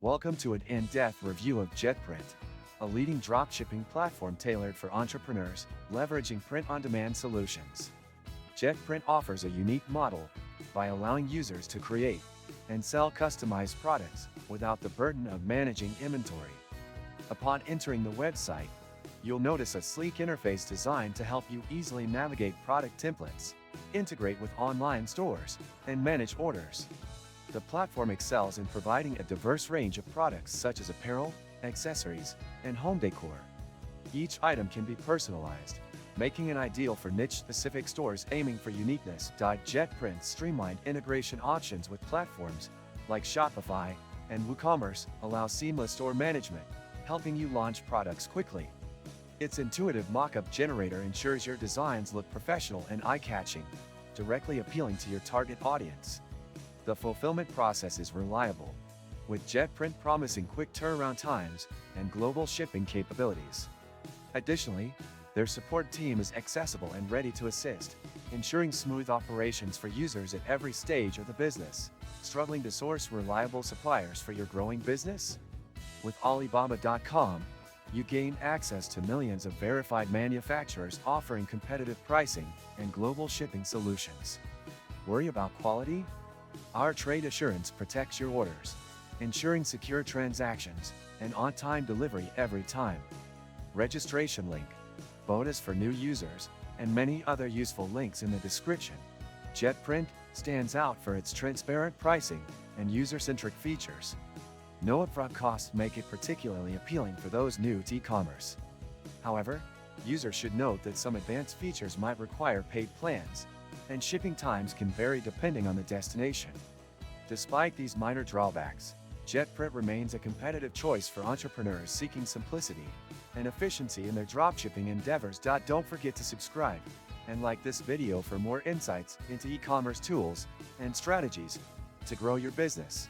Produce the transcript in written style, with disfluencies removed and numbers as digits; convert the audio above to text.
Welcome to an in-depth review of JetPrint, a leading dropshipping platform tailored for entrepreneurs, leveraging print-on-demand solutions. JetPrint offers a unique model by allowing users to create and sell customized products without the burden of managing inventory. Upon entering the website, you'll notice a sleek interface designed to help you easily navigate product templates, integrate with online stores, and manage orders. The platform excels in providing a diverse range of products such as apparel, accessories, and home decor. Each item can be personalized, making it ideal for niche-specific stores aiming for uniqueness. JetPrint's streamlined integration options with platforms like Shopify and WooCommerce allow seamless store management, helping you launch products quickly. Its intuitive mock-up generator ensures your designs look professional and eye-catching, directly appealing to your target audience. The fulfillment process is reliable, with JetPrint promising quick turnaround times and global shipping capabilities. Additionally, their support team is accessible and ready to assist, ensuring smooth operations for users at every stage of the business. Struggling to source reliable suppliers for your growing business? With Alibaba.com, you gain access to millions of verified manufacturers offering competitive pricing and global shipping solutions. Worry about quality? Our trade assurance protects your orders, ensuring secure transactions and on-time delivery every time. Registration link, bonus for new users, and many other useful links in the description. JetPrint stands out for its transparent pricing and user-centric features. No upfront costs make it particularly appealing for those new to e-commerce. However, users should note that some advanced features might require paid plans, and shipping times can vary depending on the destination. Despite these minor drawbacks, JetPrint remains a competitive choice for entrepreneurs seeking simplicity and efficiency in their dropshipping endeavors. Don't forget to subscribe and like this video for more insights into e-commerce tools and strategies to grow your business.